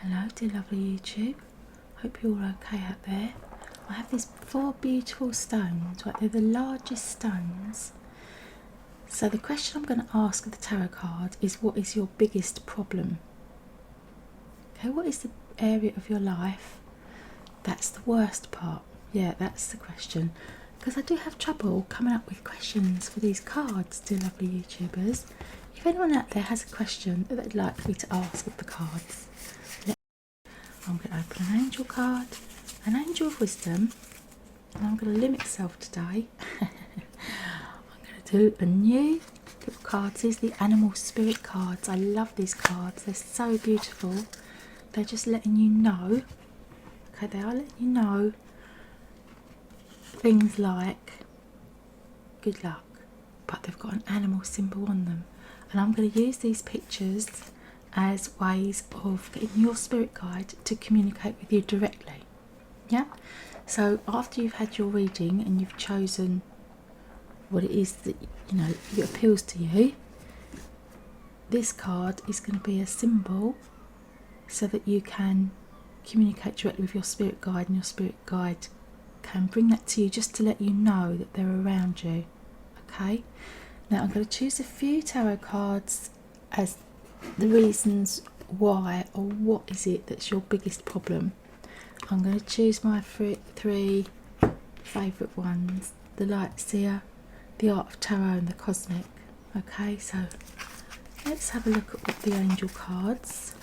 Hello dear lovely YouTube, hope you're all okay out there. I have these 4 beautiful stones, right, they're the largest stones. So the question I'm going to ask of the tarot card is, what is your biggest problem? Okay, what is the area of your life that's the worst part? Yeah, that's the question. Because I do have trouble coming up with questions for these cards, dear lovely YouTubers. If anyone out there has a question that they'd like me to ask of the cards, I'm going to open an angel card, an angel of wisdom, and I'm going to limit myself today. I'm going to do a new little cards. These are the animal spirit cards. I love these cards. They're so beautiful. They're just letting you know. Okay, they are letting you know things like good luck, but they've got an animal symbol on them. And I'm going to use these pictures as ways of getting your spirit guide to communicate with you directly. Yeah, so after you've had your reading and you've chosen what it is that it appeals to you, this card is going to be a symbol so that you can communicate directly with your spirit guide, and your spirit guide can bring that to you just to let you know that they're around you. Okay, now I'm going to choose a few tarot cards as the reasons why, or what is it that's your biggest problem. I'm going to choose my 3 favourite ones: the Light Seer, the Art of Tarot, and the Cosmic. Okay, so let's have a look at what the angel cards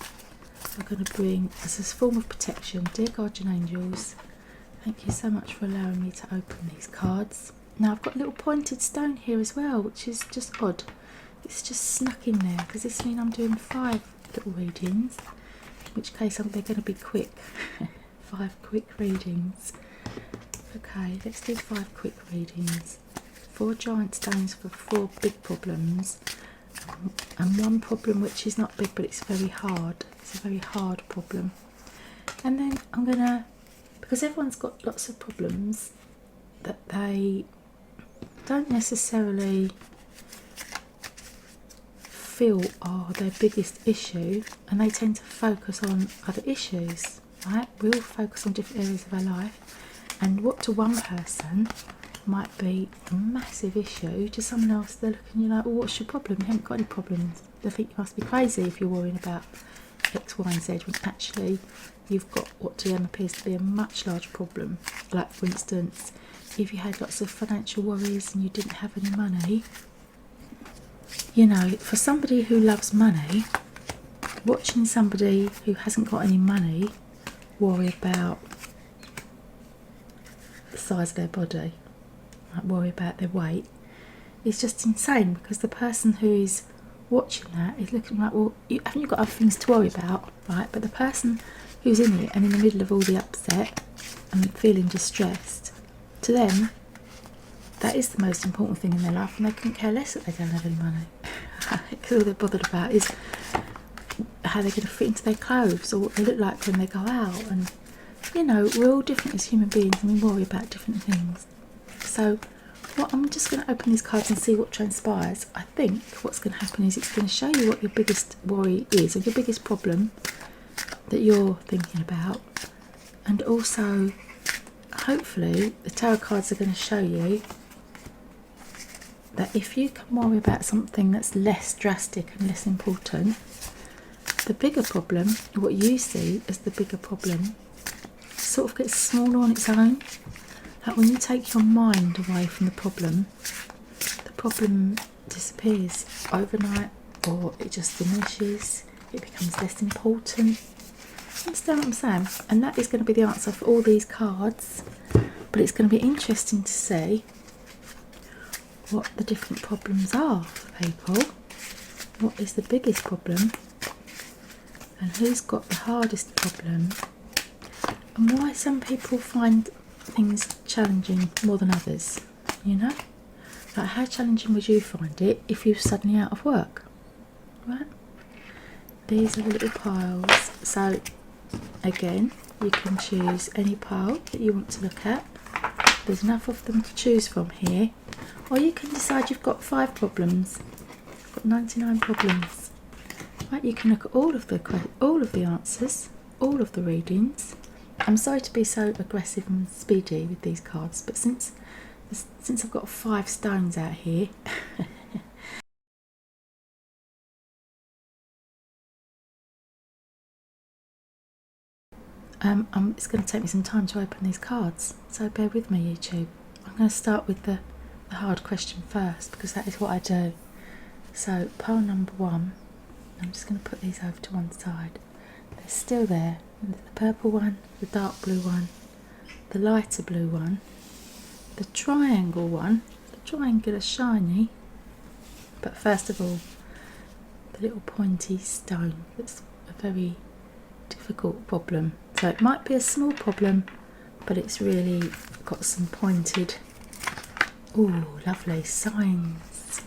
are going to bring as a form of protection. Dear guardian angels, thank you so much for allowing me to open these cards. Now I've got a little pointed stone here as well, which is just odd. It's just snuck in there because this means I'm doing 5 little readings, in which case they're going to be quick. 5 quick readings. Okay, let's do 5 quick readings. 4 giant stones for 4 big problems, and 1 problem which is not big but it's very hard. It's a very hard problem. And then I'm going to, because everyone's got lots of problems that they don't necessarily feel are their biggest issue, and they tend to focus on other issues, right? We all focus on different areas of our life, and what to one person might be a massive issue, to someone else they're looking, well, what's your problem? You haven't got any problems. They think you must be crazy if you're worrying about X, Y and Z, when actually you've got what to them appears to be a much larger problem. Like for instance, if you had lots of financial worries and you didn't have any money, for somebody who loves money, watching somebody who hasn't got any money worry about the size of their body, like worry about their weight, is just insane, because the person who is watching that is looking like, well, haven't you got other things to worry about, right? But the person who's in it and in the middle of all the upset and feeling distressed, to them that is the most important thing in their life, and they couldn't care less that they don't have any money. Because all they're bothered about is how they're going to fit into their clothes, or what they look like when they go out. And we're all different as human beings, and we worry about different things. So I'm just going to open these cards and see what transpires. I think what's going to happen is it's going to show you what your biggest worry is, or your biggest problem that you're thinking about, and also hopefully the tarot cards are going to show you that if you can worry about something that's less drastic and less important, the bigger problem, what you see as the bigger problem, sort of gets smaller on its own. Like when you take your mind away from the problem disappears overnight, or it just diminishes, it becomes less important. Understand what I'm saying? And that is going to be the answer for all these cards, but it's going to be interesting to see what the different problems are for people. What is the biggest problem, and who's got the hardest problem, and why some people find things challenging more than others. Like how challenging would you find it if you're suddenly out of work, right? These are the little piles. So again, you can choose any pile that you want to look at. There's enough of them to choose from here. Or you can decide you've got 5 problems. You've got 99 problems. Right, you can look at all of the answers. all of the readings. I'm sorry to be so aggressive and speedy with these cards, but since I've got 5 stones out here it's going to take me some time to open these cards, so bear with me, YouTube. I'm going to start with the hard question first, because that is what I do. So pile number 1, I'm just going to put these over to one side. They're still there. The purple one, the dark blue one, the lighter blue one, the triangle one, the triangular shiny, but first of all the little pointy stone. That's a very difficult problem. So it might be a small problem, but it's really got some pointed, ooh, lovely signs.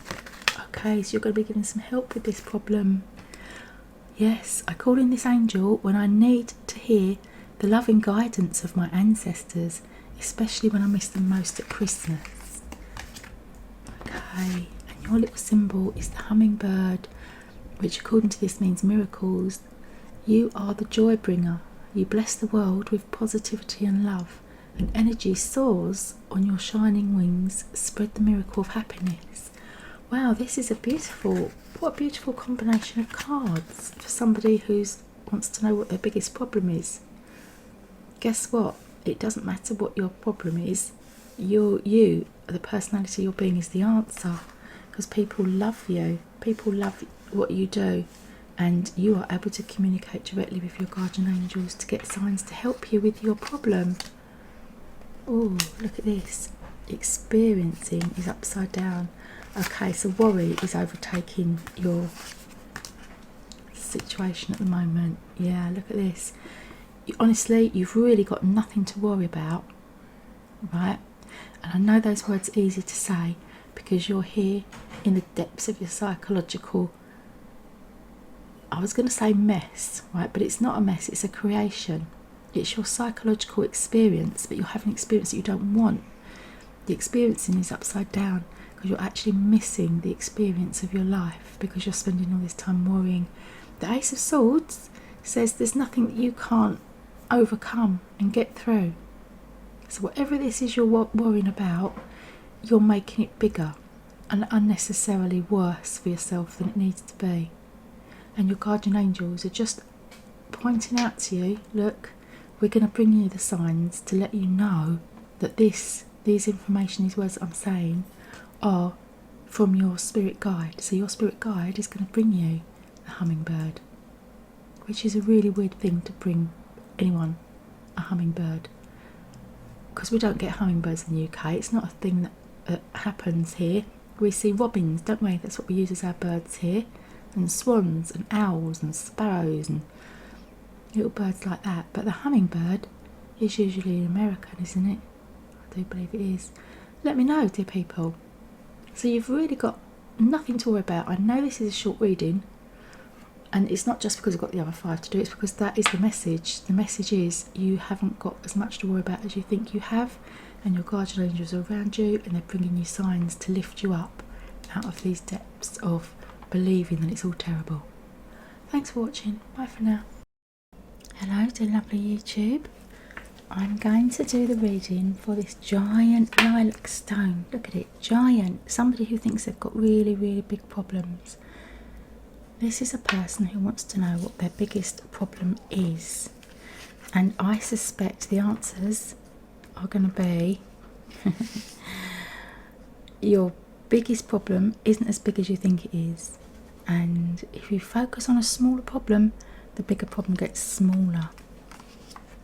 Okay, so you're going to be given some help with this problem. Yes, I call in this angel when I need to hear the loving guidance of my ancestors, especially when I miss them most at Christmas. Okay, and your little symbol is the hummingbird, which according to this means miracles. You are the joy bringer. You bless the world with positivity and love, and energy soars on your shining wings. Spread the miracle of happiness. Wow, this is what a beautiful combination of cards for somebody who wants to know what their biggest problem is. Guess what? It doesn't matter what your problem is. You, the personality you're being, is the answer, because people love you. People love what you do, and you are able to communicate directly with your guardian angels to get signs to help you with your problem. Oh, look at this. Experiencing is upside down. Okay, so worry is overtaking your situation at the moment. Yeah, look at this. Honestly, you've really got nothing to worry about, right? And I know those words are easy to say because you're here in the depths of your psychological, I was going to say mess, right? But it's not a mess, it's a creation. It's your psychological experience, but you're having an experience that you don't want. The experiencing is upside down, because you're actually missing the experience of your life because you're spending all this time worrying. The Ace of Swords says there's nothing that you can't overcome and get through. So whatever this is you're worrying about, you're making it bigger and unnecessarily worse for yourself than it needs to be. And your guardian angels are just pointing out to you, look, we're going to bring you the signs to let you know that these information, these words that I'm saying, are from your spirit guide. So your spirit guide is going to bring you the hummingbird, which is a really weird thing to bring anyone a hummingbird, because we don't get hummingbirds in the UK. It's not a thing that happens here. We see robins, don't we? That's what we use as our birds here, and swans and owls and sparrows and little birds like that. But the hummingbird is usually American, isn't it? I do believe it is. Let me know, dear people. So you've really got nothing to worry about. I know this is a short reading, and it's not just because I've got the other 5 to do, it's because that is the message. The message is you haven't got as much to worry about as you think you have, and your guardian angels are around you, and they're bringing you signs to lift you up out of these depths of believing that it's all terrible. Thanks for watching. Bye for now. Hello to lovely YouTube. I'm going to do the reading for this giant lilac stone. Look at it, giant. Somebody who thinks they've got really, really big problems. This is a person who wants to know what their biggest problem is. And I suspect the answers are going to be your biggest problem isn't as big as you think it is. And if you focus on a smaller problem, the bigger problem gets smaller.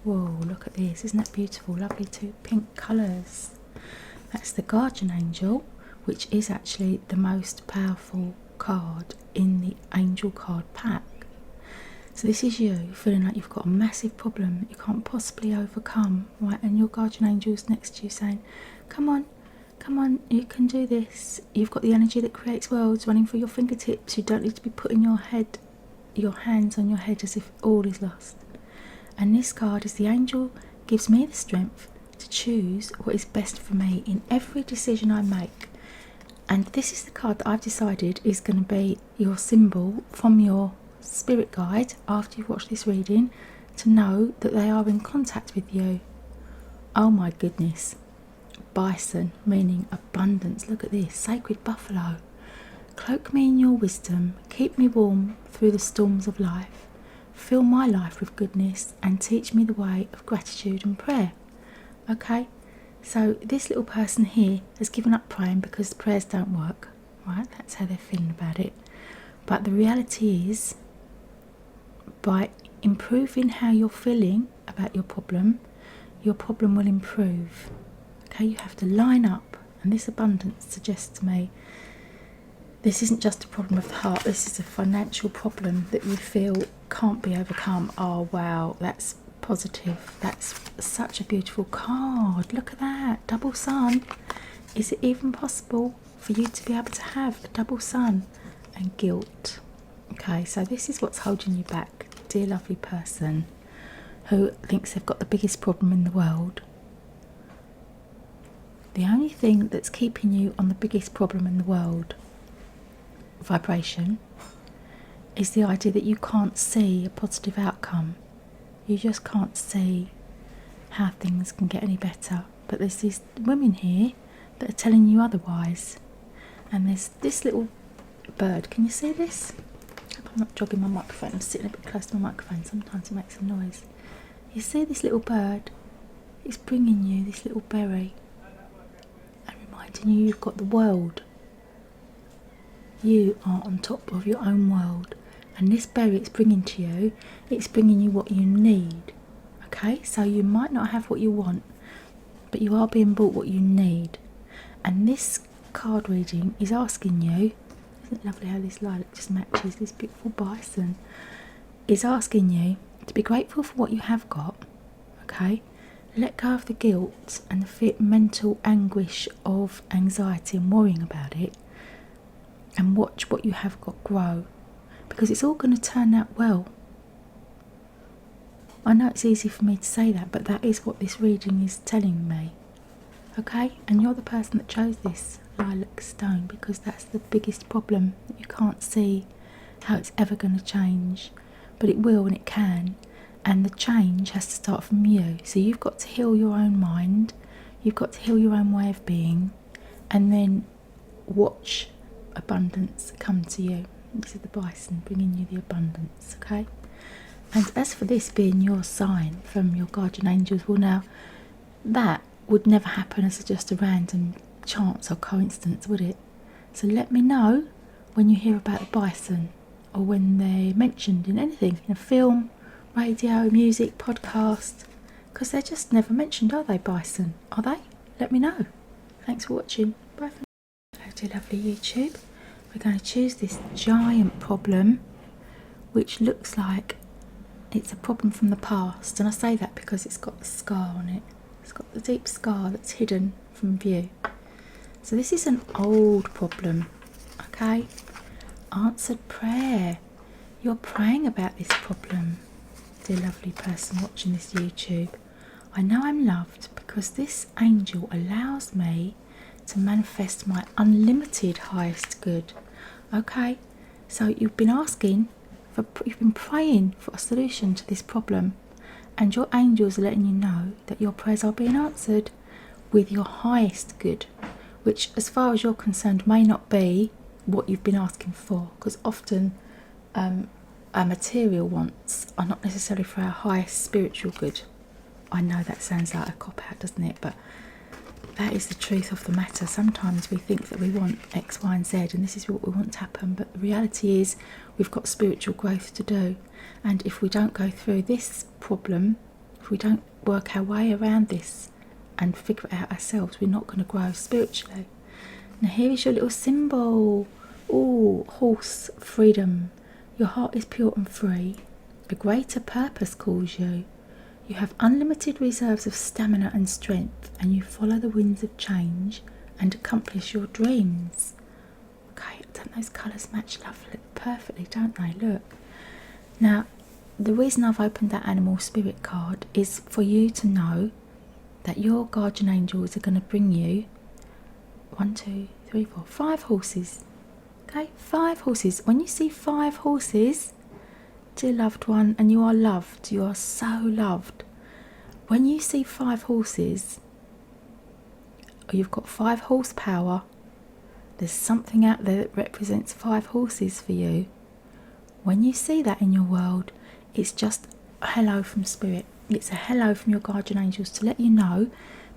Whoa, look at this. Isn't that beautiful? Lovely 2 pink colours. That's the guardian angel, which is actually the most powerful card in the angel card pack. So this is you feeling like you've got a massive problem that you can't possibly overcome, right? And your guardian angel's next to you saying, come on, you can do this. You've got the energy that creates worlds running through your fingertips. You don't need to be putting your hands on your head as if all is lost. And this card is the angel gives me the strength to choose what is best for me in every decision I make. And this is the card that I've decided is going to be your symbol from your spirit guide after you've watched this reading to know that they are in contact with you. Oh my goodness. Bison, meaning abundance. Look at this. Sacred buffalo. Cloak me in your wisdom. Keep me warm through the storms of life. Fill my life with goodness and teach me the way of gratitude and prayer. Okay, so this little person here has given up praying because prayers don't work. Right, that's how they're feeling about it. But the reality is, by improving how you're feeling about your problem will improve. Okay, you have to line up, and this abundance suggests to me this isn't just a problem of the heart, this is a financial problem that you feel can't be overcome. Oh wow, that's positive. That's such a beautiful card. Look at that, double sun. Is it even possible for you to be able to have a double sun? And guilt. Okay, so this is what's holding you back, dear lovely person who thinks they've got the biggest problem in the world. The only thing that's keeping you on the biggest problem in the world, vibration, is the idea that you can't see a positive outcome. You just can't see how things can get any better. But there's these women here that are telling you otherwise. And there's this little bird. Can you see this? I hope I'm not jogging my microphone. I'm sitting a bit close to my microphone. Sometimes it makes some noise. You see this little bird? It's bringing you this little berry and reminding you you've got the world. You are on top of your own world, and this berry it's bringing to you, it's bringing you what you need. Okay, so you might not have what you want, but you are being brought what you need. And this card reading is asking you, isn't it lovely how this lilac just matches this beautiful bison, is asking you to be grateful for what you have got. Okay, let go of the guilt and the mental anguish of anxiety and worrying about it, and watch what you have got grow, because it's all going to turn out well. I know it's easy for me to say that, but that is what this reading is telling me. Okay, and you're the person that chose this lilac stone because that's the biggest problem, that you can't see how it's ever going to change, but it will and it can. And the change has to start from you. So you've got to heal your own mind, you've got to heal your own way of being, and then watch abundance come to you. This is the bison bringing you the abundance, okay? And as for this being your sign from your guardian angels, well now, that would never happen as just a random chance or coincidence, would it? So let me know when you hear about the bison, or when they're mentioned in anything, in a film, radio, music, podcast, because they're just never mentioned, are they, bison? Are they? Let me know. Thanks for watching. Bye for now. Hello, dear lovely YouTube. We're going to choose this giant problem, which looks like it's a problem from the past. And I say that because it's got the scar on it. It's got the deep scar that's hidden from view. So this is an old problem, okay? Answered prayer. You're praying about this problem, dear lovely person watching this YouTube. I know I'm loved because this angel allows me to manifest my unlimited highest good. Okay, so you've been you've been praying for a solution to this problem, and your angels are letting you know that your prayers are being answered with your highest good, which as far as you're concerned may not be what you've been asking for, because often our material wants are not necessarily for our highest spiritual good. I know that sounds like a cop-out, doesn't it? But that is the truth of the matter. Sometimes we think that we want X, Y and Z, and this is what we want to happen, but the reality is we've got spiritual growth to do, and if we don't go through this problem, if we don't work our way around this and figure it out ourselves, we're not going to grow spiritually. Now here is your little symbol. Oh, horse, freedom. Your heart is pure and free. A greater purpose calls you. You have unlimited reserves of stamina and strength, and you follow the winds of change and accomplish your dreams. Okay, don't those colours match lovely, perfectly, don't they? Look. Now, the reason I've opened that animal spirit card is for you to know that your guardian angels are going to bring you 1, 2, 3, 4, 5 horses. Okay, 5 horses. When you see 5 horses, dear loved one, and you are loved. You are so loved. When you see 5 horses, or you've got 5 horsepower, there's something out there that represents 5 horses for you. When you see that in your world, it's just a hello from Spirit. It's a hello from your guardian angels to let you know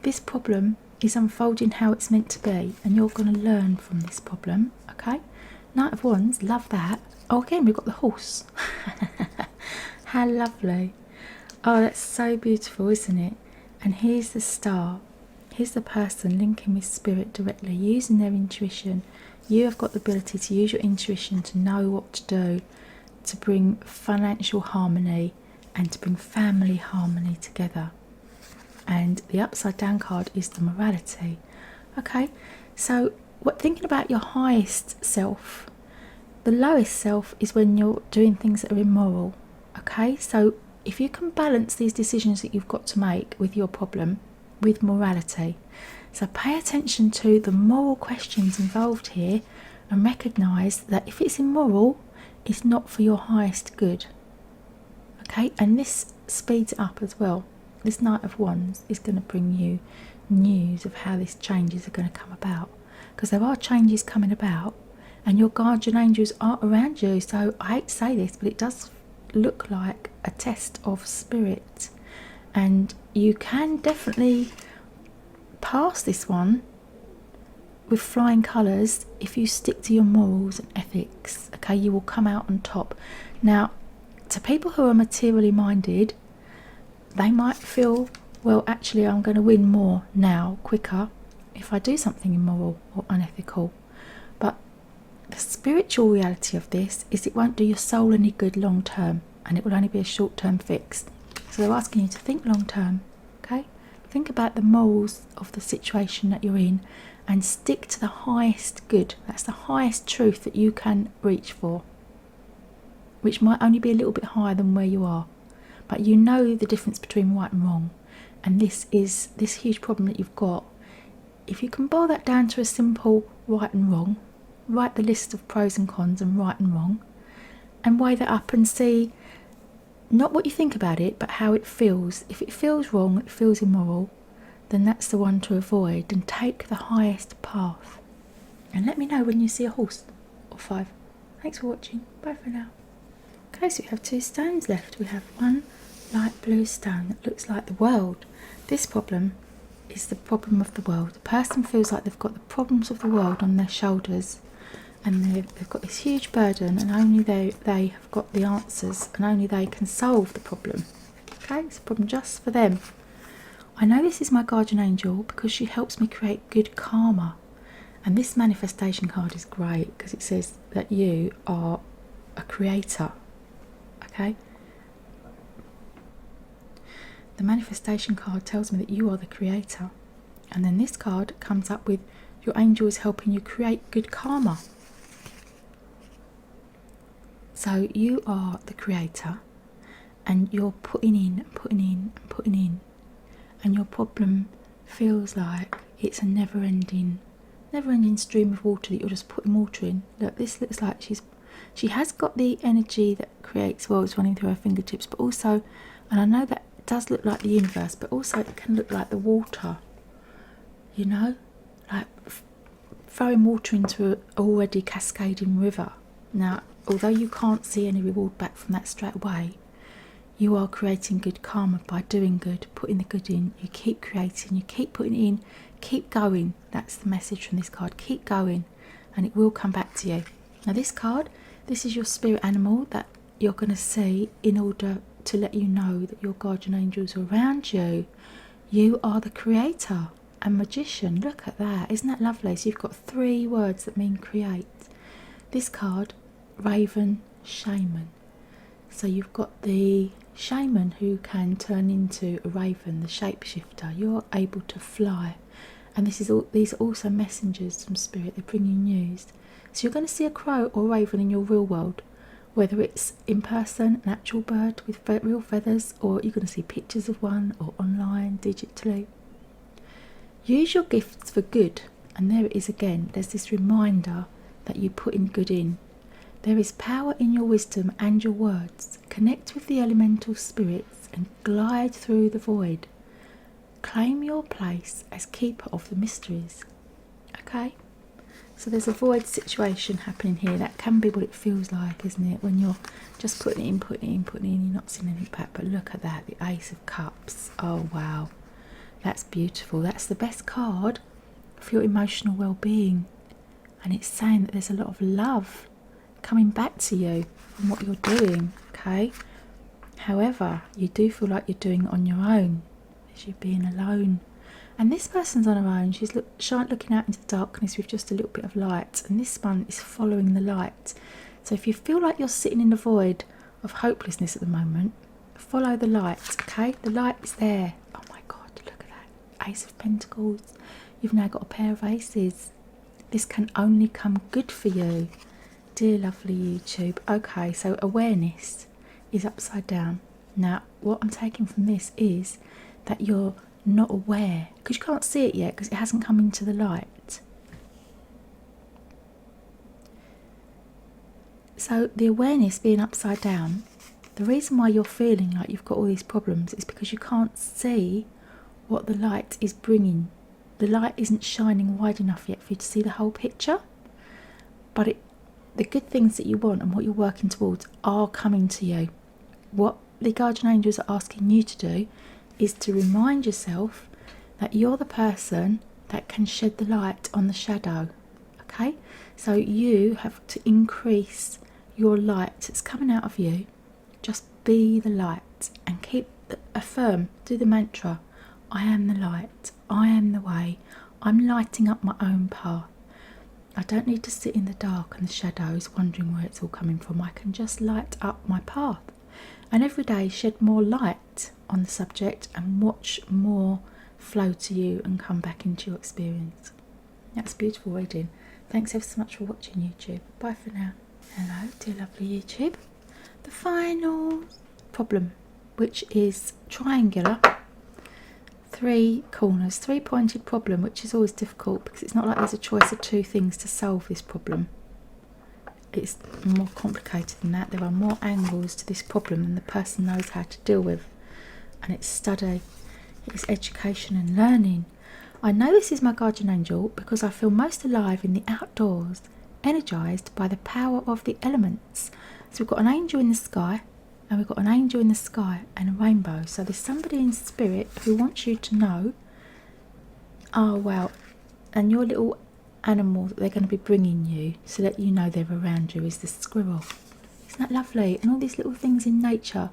this problem is unfolding how it's meant to be, and you're going to learn from this problem. Okay? Knight of Wands, love that. Oh, again, we've got the horse. How lovely. Oh, that's so beautiful, isn't it? And here's the star. Here's the person linking with Spirit directly, using their intuition. You have got the ability to use your intuition to know what to do, to bring financial harmony and to bring family harmony together. And the upside down card is the morality. Okay, so thinking about your highest self, the lowest self is when you're doing things that are immoral. Okay, so if you can balance these decisions that you've got to make with your problem with morality, so pay attention to the moral questions involved here and recognise that if it's immoral, it's not for your highest good. Okay, and this speeds it up as well. This Knight of Wands is going to bring you news of how these changes are going to come about, because there are changes coming about and your guardian angels are around you. So I hate to say this, but it does look like a test of spirit, and you can definitely pass this one with flying colours if you stick to your morals and ethics. Okay, you will come out on top. Now, to people who are materially minded, they might feel, well, actually I'm going to win more now, quicker, if I do something immoral or unethical. But the spiritual reality of this is it won't do your soul any good long term, and it will only be a short term fix. So they're asking you to think long term. Okay, think about the morals of the situation that you're in and stick to the highest good. That's the highest truth that you can reach for, which might only be a little bit higher than where you are, but you know the difference between right and wrong. And this is this huge problem that you've got. If you can boil that down to a simple right and wrong, write the list of pros and cons and right and wrong, and weigh that up and see not what you think about it, but how it feels. If it feels wrong, it feels immoral, then that's the one to avoid, and take the highest path. And let me know when you see a horse or 5. Thanks for watching. Bye for now. Okay, so we have 2 stones left. We have one light blue stone that looks like the world. This problem is the problem of the world. The person feels like they've got the problems of the world on their shoulders, and they've got this huge burden, and only they have got the answers, and only they can solve the problem. Okay, it's a problem just for them. I know this is my guardian angel because she helps me create good karma. And this manifestation card is great because it says that you are a creator. Okay? The manifestation card tells me that you are the creator. And then this card comes up with your angel is helping you create good karma. So you are the creator, and you're putting in and putting in and putting in, and your problem feels like it's a never-ending stream of water that you're just putting water in. Look, this looks like she has got the energy that creates worlds running through her fingertips, but also, and I know that does look like the universe, but also it can look like the water, you know, like throwing water into an already cascading river. Now, although you can't see any reward back from that straight away, you are creating good karma by doing good, putting the good in. You keep creating, you keep putting it in, keep going. That's the message from this card. Keep going, and it will come back to you. Now this card, this is your spirit animal that you're going to see in order to let you know that your guardian angels are around you. You are the creator and magician. Look at that. Isn't that lovely? So you've got 3 words that mean create. This card, Raven, Shaman. So you've got the shaman who can turn into a raven, the shapeshifter. You're able to fly. And these are also messengers from spirit. They bring you news. So you're going to see a crow or raven in your real world, whether it's in person, an actual bird with real feathers, or you're going to see pictures of one, or online, digitally. Use your gifts for good. And there it is again. There's this reminder that you put in good in. There is power in your wisdom and your words. Connect with the elemental spirits and glide through the void. Claim your place as keeper of the mysteries. Okay? So there's a void situation happening here. That can be what it feels like, isn't it? When you're just putting it in, you're not seeing anything back. But look at that, the Ace of Cups. Oh, wow. That's beautiful. That's the best card for your emotional well-being. And it's saying that there's a lot of love coming back to you from what you're doing, okay? However, you do feel like you're doing it on your own, as you're being alone. And this person's on her own. She's looking out into the darkness with just a little bit of light. And this one is following the light. So if you feel like you're sitting in the void of hopelessness at the moment, follow the light, okay? The light is there. Oh my God, look at that. Ace of Pentacles. You've now got a pair of aces. This can only come good for you. Dear lovely YouTube. Okay, so awareness is upside down. Now, what I'm taking from this is that you're not aware, because you can't see it yet because it hasn't come into the light. So the awareness being upside down, the reason why you're feeling like you've got all these problems is because you can't see what the light is bringing. The light isn't shining wide enough yet for you to see the whole picture, but the good things that you want and what you're working towards are coming to you. What the guardian angels are asking you to do is to remind yourself that you're the person that can shed the light on the shadow. Okay, so you have to increase your light that's coming out of you. Just be the light and affirm, do the mantra, I am the light, I am the way, I'm lighting up my own path. I don't need to sit in the dark and the shadows wondering where it's all coming from. I can just light up my path. And every day shed more light on the subject and watch more flow to you and come back into your experience. That's beautiful reading. Thanks ever so much for watching, YouTube. Bye for now. Hello, dear lovely YouTube. The final problem, which is triangular, 3 corners, 3-pointed problem, which is always difficult because it's not like there's a choice of 2 things to solve this problem. It's more complicated than that. There are more angles to this problem than the person knows how to deal with. And it's study, it's education and learning. I know this is my guardian angel because I feel most alive in the outdoors, energised by the power of the elements. So we've got an angel in the sky, and we've got an angel in the sky and a rainbow. So there's somebody in spirit who wants you to know, oh wow, and your little animal that they're going to be bringing you so that you know they're around you is the squirrel. Isn't that lovely? And all these little things in nature.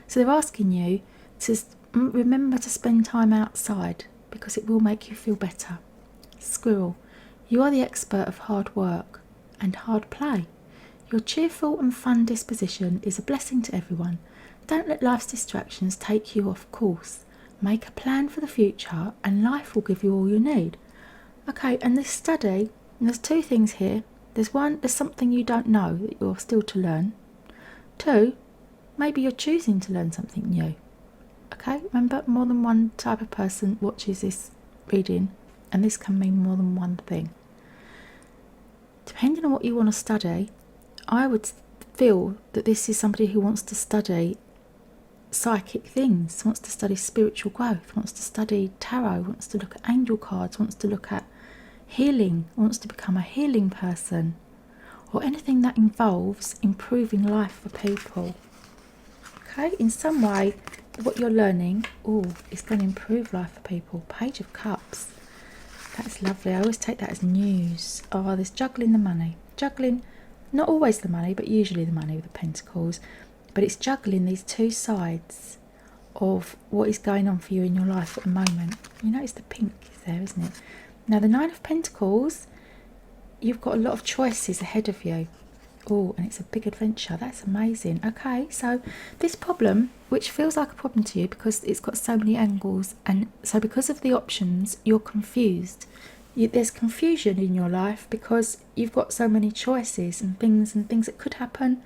So they're asking you to remember to spend time outside because it will make you feel better. Squirrel, you are the expert of hard work and hard play. Your cheerful and fun disposition is a blessing to everyone. Don't let life's distractions take you off course. Make a plan for the future and life will give you all you need. Okay, and this study, and there's 2 things here. There's something you don't know that you're still to learn. 2, maybe you're choosing to learn something new. Okay, remember, more than one type of person watches this reading, and this can mean more than one thing. Depending on what you want to study, I would feel that this is somebody who wants to study psychic things, wants to study spiritual growth, wants to study tarot, wants to look at angel cards, wants to look at healing, wants to become a healing person, or anything that involves improving life for people. Okay, in some way, what you're learning, is going to improve life for people. Page of Cups. That's lovely. I always take that as news. Oh, there's juggling the money. Juggling, not always the money, but usually the money with the Pentacles. But it's juggling these 2 sides of what is going on for you in your life at the moment. You notice the pink is there, isn't it? Now, the 9 of Pentacles, you've got a lot of choices ahead of you. Oh, and it's a big adventure. That's amazing. Okay, so this problem, which feels like a problem to you because it's got so many angles, and so because of the options, you're confused. There's confusion in your life because you've got so many choices and things that could happen,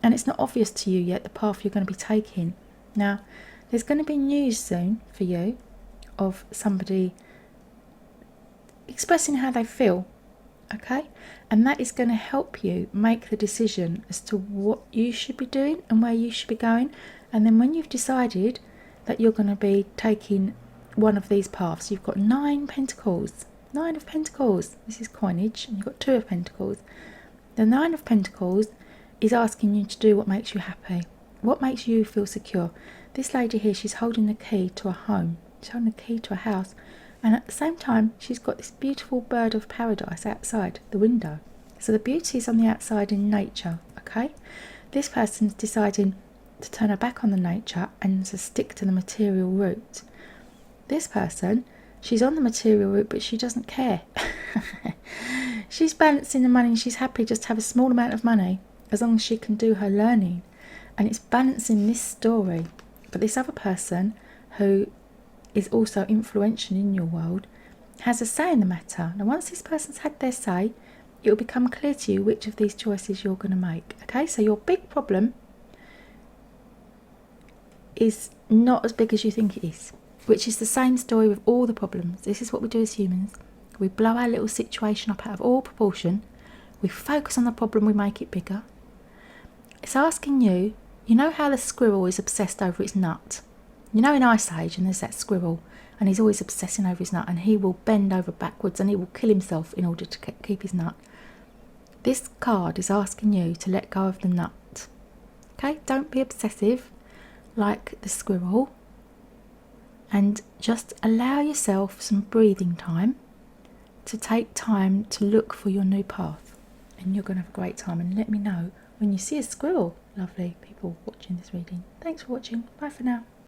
and it's not obvious to you yet the path you're going to be taking. Now, there's going to be news soon for you of somebody expressing how they feel okay? And that is going to help you make the decision as to what you should be doing and where you should be going. And then when you've decided that you're going to be taking one of these paths, you've got 9 pentacles, 9 of pentacles. This is coinage, and you've got 2 of pentacles. The 9 of pentacles is asking you to do what makes you happy, what makes you feel secure. This lady here, she's holding the key to a home, she's holding the key to a house, and at the same time she's got this beautiful bird of paradise outside the window. So the beauty is on the outside in nature, okay? This person's deciding to turn her back on the nature and to stick to the material route. This person, she's on the material route, but she doesn't care. She's balancing the money, and she's happy just to have a small amount of money as long as she can do her learning. And it's balancing this story. But this other person, who is also influential in your world, has a say in the matter. Now once this person's had their say, it will become clear to you which of these choices you're going to make. Okay, so your big problem is not as big as you think it is, which is the same story with all the problems. This is what we do as humans. We blow our little situation up out of all proportion. We focus on the problem, we make it bigger. It's asking you, you know how the squirrel is obsessed over its nut? You know in Ice Age, and there's that squirrel, and he's always obsessing over his nut, and he will bend over backwards and he will kill himself in order to keep his nut. This card is asking you to let go of the nut. Okay, don't be obsessive like the squirrel, and just allow yourself some breathing time to take time to look for your new path, and you're going to have a great time. And let me know when you see a squirrel, lovely people watching this reading. Thanks for watching. Bye for now.